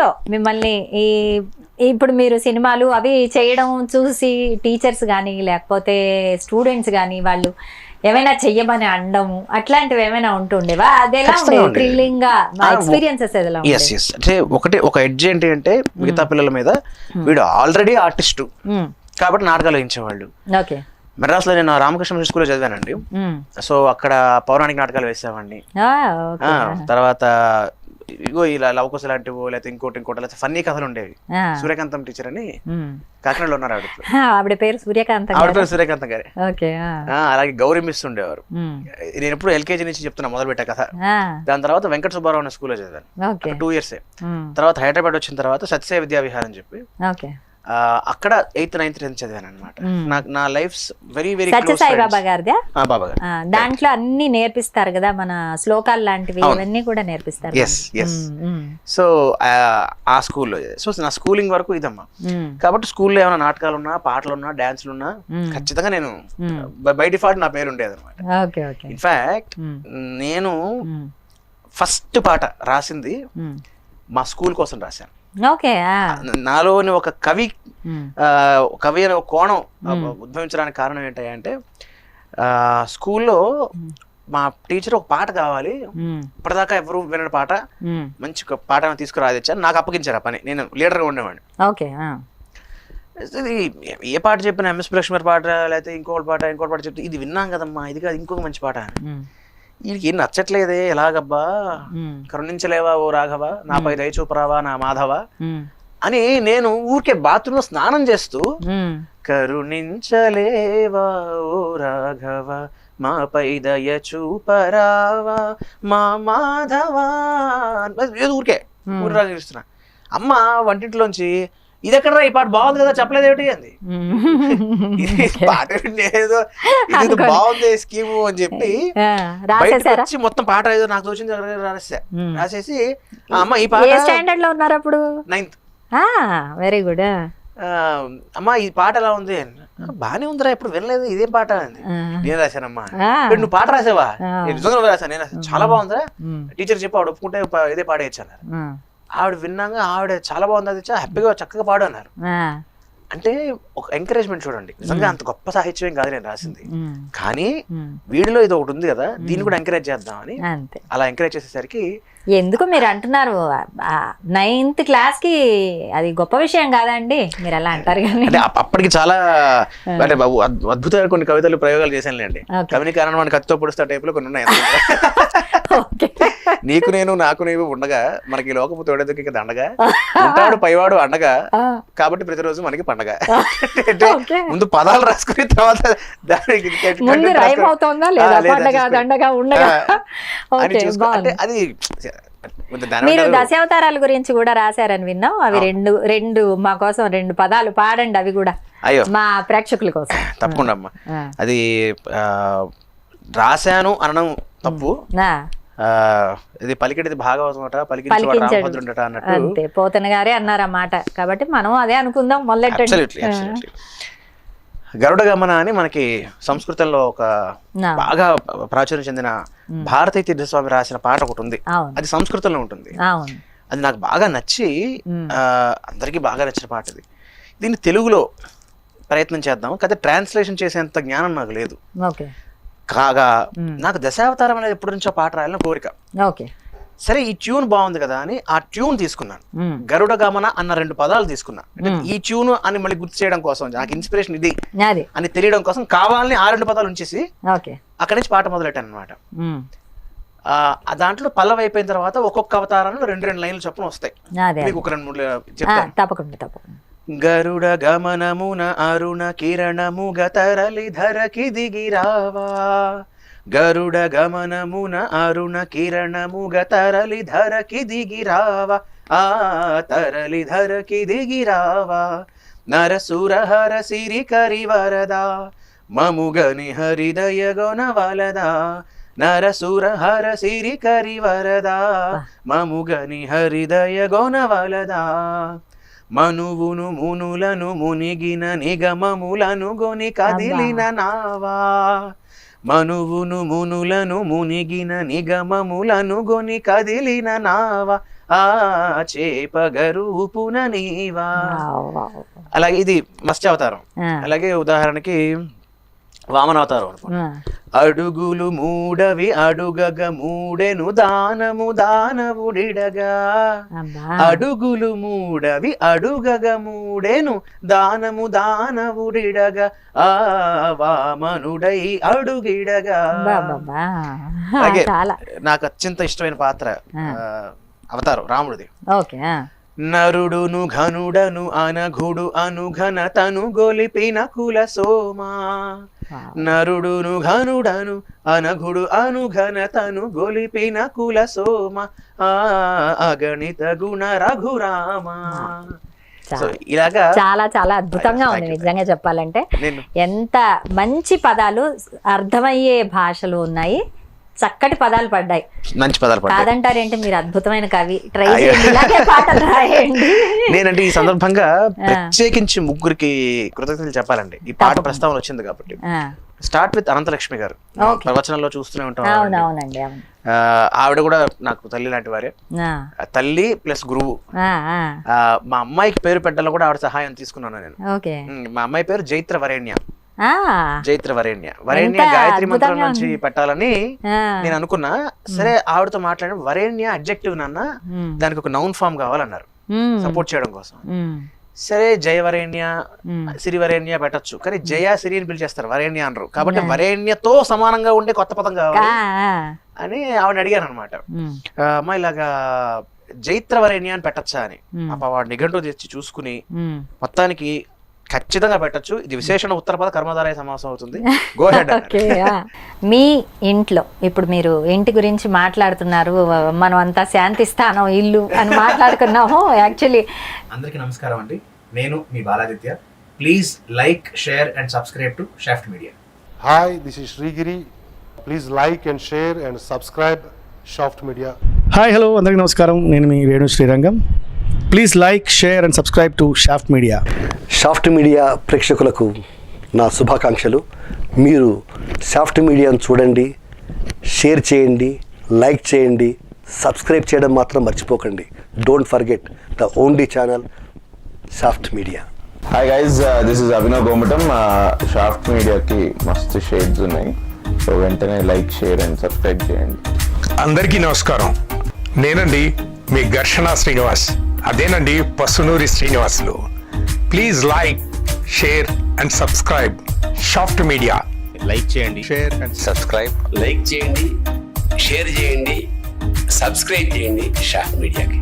స్కూల్లో మిమ్మల్ని ఇప్పుడు మీరు సినిమాలు అవి చేయడం చూసి టీచర్స్ కానీ లేకపోతే స్టూడెంట్స్ కానీ వాళ్ళు ఏమైనా చెయ్యమని అనడము అట్లాంటివి ఏమైనా ఉంటుండేవా? అదేలా థ్రిల్లింగ్ గా ఎక్స్పీరియన్సెస్ అంటే ఒక ఎడ్జ్ ఏంటి అంటే మిగతా పిల్లల మీద వీడు ఆల్రెడీ ఆర్టిస్టు కాబట్టి నాటకాలు వేయించేవాళ్ళు. ఓకే. మెడ్రాస్లో నేను రామకృష్ణ స్కూల్లో చదివానండి. సో అక్కడ పౌరాణిక నాటకాలు వేసేవాడిని. తర్వాత ఇగో ఇలా లవకుశ లాంటివో లేకపోతే ఇంకోటి లేకపోతే ఫన్నీ కథలు ఉండేవి. సూర్యకాంతం టీచర్ అని కాకినాడలో ఉన్నారు ఆవిడ పేరు సూర్యకాంతం గారి. అలాగే గౌరీ మిస్ ఉండేవారు. నేను ఎప్పుడు ఎల్కేజీ నుంచి చెప్తున్నా మొదలు పెట్టా కథ. దాని తర్వాత వెంకట సుబ్బారావు అనే స్కూల్లో చదివాను 2 years. తర్వాత హైదరాబాద్ వచ్చిన తర్వాత సత్యసాయి విద్యా విహార్ అని చెప్పి అక్కడ 8th 9th 10th చదివాను అనమాట. నా లైఫ్ వెరీ వెరీ సత్యసాయి బాబా గారిదా? బాబా గారు. దాంట్లో అన్ని నేర్పిస్తారు కదా, మన శ్లోకాలు లాంటివి ఇవన్నీ కూడా నేర్పిస్తారు. సో ఆ స్కూల్లో సో నా స్కూలింగ్ వరకు ఇదమ్మా. కాబట్టి స్కూల్లో ఏమైనా నాటకాలు ఉన్నా పాటలు ఉన్నా డాన్సులు ఉన్నా ఖచ్చితంగా నేను బై డిఫాల్ట్ నా పేరు ఉండేది అనమాట. ఇన్ఫాక్ట్ నేను ఫస్ట్ పాట రాసింది మా స్కూల్ కోసం రాశాను. నాలోని ఒక కవి అనే ఒక కోణం ఉద్భవించడానికి కారణం ఏంటంటే స్కూల్లో మా టీచర్ ఒక పాట కావాలి, ఇప్పటిదాకా ఎవరు వినని పాట, మంచి పాట తీసుకురాదిచ్చాను. నాకు అప్పగించారు ఆ పని. నేను లీడర్గా ఉండేవాడిని. ఇది ఏ పాట చెప్పిన ఎంఎస్ లక్ష్మణ్ పాట లేకపోతే ఇంకోటి పాట చెప్తే ఇది విన్నాం కదమ్మా, ఇది కాదు ఇంకొక మంచి పాట అని. వీడికి ఏం నచ్చట్లేదే, ఎలాగబ్బా, కరుణించలేవా ఓ రాఘవ, నాపై దయచూపరావా నా మాధవ అని నేను ఊరికే బాత్రూంలో స్నానం చేస్తూ కరుణించలేవా ఓ రాఘవ మాపై దయచూపరావా మా మాధవ ఊరికే ఊరిస్తున్నా. అమ్మ వంటింట్లోంచి ఇది ఎక్కడ ఈ పాట బాగుంది కదా చెప్పలేదేమిటి అంది. పాట ఏదో ఇది బాగుంది స్కీము అని చెప్పి బయటకు వచ్చి మొత్తం పాట ఏదో నాకు తోచింది రాసేసి అమ్మ ఈ పాట స్టాండర్డ్ లో ఉన్నారు అప్పుడు 9th. Very good. అమ్మా ఈ పాట ఎలా ఉంది? బానే ఉందిరా, ఎప్పుడు వినలేదు, ఇదేం పాట అంది. నేను రాశానమ్మా. నువ్వు పాట రాసావా? నిజంగా రాశాను. నేను చాలా బాగుందిరా, టీచర్ చెప్పి ఆవిడ ఒప్పుకుంటే ఇదే పాడేయచ్చు అన్నారు. ఆవిడ విన్నాక ఆవిడ చాలా బాగుంది, అది హ్యాపీగా చక్కగా పాడు అన్నారు. అంటే ఒక ఎంకరేజ్మెంట్ చూడండి. నిజంగా అంత గొప్ప సాహిత్యం ఏం కాదు నేను రాసింది, కానీ వీడిలో ఇది ఒకటి ఉంది కదా, దీన్ని కూడా ఎంకరేజ్ చేద్దామని అలా ఎంకరేజ్ చేసేసరికి. ఎందుకు మీరు అంటున్నారు 9th class కి అది గొప్ప విషయం కాదండి, మీరు అలా అంటారు కానీ అప్పటికి చాలా అంటే అద్భుతమైన కొన్ని కవితలు ప్రయోగాలు చేశానులేండి. కవిని కారణం మనకి కత్తితో పొడుస్తా టైప్ లో కొన్ని ఉన్నాయి. నీకు నేను నాకు నీవు ఉండగా మనకి లోకపు తోడెదుకి దండగా ఉంటాడు పైవాడు అండగా కాబట్టి ప్రతిరోజు మనకి పండగ. ముందు పదాలు రాసుకుని తర్వాత అది. మీరు దశావతారాల గురించి కూడా రాశారని విన్నాం. అవి రెండు మా కోసం 2 పదాలు పాడండి, అవి కూడా మా ప్రేక్షకుల కోసం. తప్పకుండా అమ్మా. అది రాశాను అనడం తప్పు, ఇది పలికిడిది భాగవతం పలికించేవాడు రామభద్రుడట అన్నట్టు. అంతే, పోతన గారే అన్నారు అన్నమాట. కాబట్టి మనం అదే అనుకుందాం, మొదలెట్టండి. గరుడ గమన అని మనకి సంస్కృతంలో ఒక బాగా ప్రాచుర్యం చెందిన భారతీ తీర్థస్వామి రాసిన పాట ఒకటి ఉంది. అది సంస్కృతంలో ఉంటుంది. అది నాకు బాగా నచ్చి అందరికీ బాగా నచ్చిన పాట ఇది. దీన్ని తెలుగులో ప్రయత్నం చేద్దాం, కానీ ట్రాన్స్లేషన్ చేసేంత జ్ఞానం నాకు లేదు. కాగా నాకు దశావతారం అనేది ఎప్పటి నుంచో పాట రాయాలని కోరిక. సరే ఈ ట్యూన్ బాగుంది కదా అని ఆ ట్యూన్ తీసుకున్నాను. గరుడ గమన అన్న 2 పదాలు తీసుకున్నా. ఈ ట్యూన్ అని మళ్ళీ గుర్తు చేయడం కోసం, నాకు ఇన్స్పిరేషన్ ఇది అని తెలియడం కోసం కావాలని ఆ 2 పదాలు ఉంచేసి అక్కడి నుంచి పాట మొదలెట్టాను అనమాట. దాంట్లో పల్లవి అయిపోయిన తర్వాత ఒక్కొక్క అవతారంలో 2 లైన్లు చొప్పున వస్తాయి. మీకు ఒక 2-3 చెప్తాను. గరుడ గమనమున అరుణ కిరణముగ తరలి ధరకి దిగిరావా, గరుడ గమనమున అరుణ కిరణముగ తరలి ధరకి దిగిరావా, ఆ తరలి ధరకి దిగిరావా, నరసురహర సిరి కరి వరదా మముగని హరిదయ గొనవలదా, నరసురహర సిరి కరి వరదా మముగని హరిదయ గొనవలదా, మనువును మునులను మునిగిన నిగమములను గొని కదిలిన నావా, మనువును మునులను మునిగిన నిగమములను గొని కదిలిన నావా, ఆ చేపగరూపున నీవా. Wow, wow. అలాగే ఇది మత్స్య అవతారం. ఆ, అలాగే ఉదాహరణకి వామన అవతారం అనుకోండి. ఆ. అడుగులు మూడవి అడుగగ మూడెను దానము దానవుడిడగా. అబ్బా. అడుగులు మూడవి అడుగగ మూడెను దానము దానవుడిడగా. ఆ వామనుడై అడుగిడగా. అబ్బబ్బబ్బా. అలాగే చాలా నాకు అత్యంత ఇష్టమైన పాత్ర అవతారం రాముడిది. ఓకే. ఆ. నరుడును ఘనుడను అనఘుడు అనుఘన తను గొలిపిన కుల సోమా. నరుడును ఘనుడను అనఘుడు అనుఘన తను గొలిపిన కుల సోమ. అగణిత గుణ రఘురామ. సో ఇలాగా చాలా చాలా అద్భుతంగా ఉంది నిజంగా చెప్పాలంటే. ఎంత మంచి పదాలు, అర్థమయ్యే భాషలు ఉన్నాయి, చక్కటి పదాలు పడ్డాయి. మంచి పదాలు పడ్డాయి. కాదంటారేంటి, మీరు అద్భుతమైన కవి. ట్రై చేయండి, ఇలాగే పాటలు రాయండి. నేనంటే ఈ సందర్భంగా ప్రత్యేకించి ముగ్గురికి కృతజ్ఞతలు చెప్పాలండి. ఈ పాట ప్రస్తావన వచ్చింది కాబట్టి. స్టార్ట్ విత్ అనంతలక్ష్మి గారు. ప్రవచనంలో చూస్తూనే ఉంటాం. అవునవునండి, అవును. ఆవిడ కూడా నాకు తల్లి లాంటి వారే. తల్లి ప్లస్ గురువు. మా అమ్మాయికి పేరు పెట్టడంలో కూడా ఆవిడ సహాయం తీసుకున్నాను నేను. మా అమ్మాయి పేరు జైత్ర వరేణ్య. జైత్ర వరేణ్య. వరేణ్య గాయత్రి మంత్రం నుంచి పెట్టాలని నేను అనుకున్నా. సరే ఆవిడతో మాట్లాడిన వరేణ్య అడ్జెక్టివ్ నాన్న, దానికి ఒక నౌన్ ఫామ్ కావాలన్నారు సపోర్ట్ చేయడం కోసం. సరే జయవరేణ్య సిరివరేణ్య పెట్టచ్చు, కానీ జయ సిరి అని పిలిచేస్తారు, వరేణ్య అనరు. కాబట్టి వరేణ్యతో సమానంగా ఉండే కొత్త పదం కావాలి అని ఆవిడ అడిగాను అనమాట. అమ్మ ఇలాగా జైత్ర వరేణ్య అని పెట్టచ్చా అని. అప్ప వాడు నిఘంటు తెచ్చి చూసుకుని మొత్తానికి ఖచ్చితంగా పెట్టచ్చు, ఇది విశేషణ ఉత్తర పద కర్మధారయ సమాసం అవుతుంది. Go head. మీ ఇంట్లో ఇప్పుడు మీరు ఇంటి గురించి మాట్లాడుతున్నారు, మనం అంతా శాంతి స్థానం ఇల్లు అని మాట్లాడుకున్నాము. యాక్చువల్లీ అందరికీ నమస్కారం అండి, నేను మీ Baladitya. Please like, share and subscribe to Shaft Media. Hi, this is Srigiri. Please like and share and subscribe Shaft Media. Hi, hello, అందరికీ నమస్కారం. నేను మీ Venu Srirangam. Please like, share and subscribe to Shaft Media. Shaft Media ప్రేక్షకులకు నా శుభాకాంక్షలు. మీరు shaft మీడియాను చూడండి, షేర్ చేయండి, లైక్ చేయండి, సబ్స్క్రైబ్ చేయడం మాత్రం మర్చిపోకండి. Don't forget the only channel shaft Media. Hi guys, this is Abhinav Gomatam. Shaft మీడియాకి మస్తు షేడ్స్ ఉన్నాయి, సో వెంటనే లైక్, షేర్ అండ్ సబ్స్క్రైబ్ చేయండి. అందరికీ నమస్కారం. నేనండి మీ ఘర్షణ శ్రీనివాస్, అదేనండి Pasunuri Srinivasulu. Please like, share and subscribe Shaft media. Like చేయండి, షేర్ అండ్ సబ్స్క్రైబ్. లైక్ చేయండి, షేర్ చేయండి, సబ్స్క్రైబ్ చేయండి షాఫ్ట్ మీడియాకి.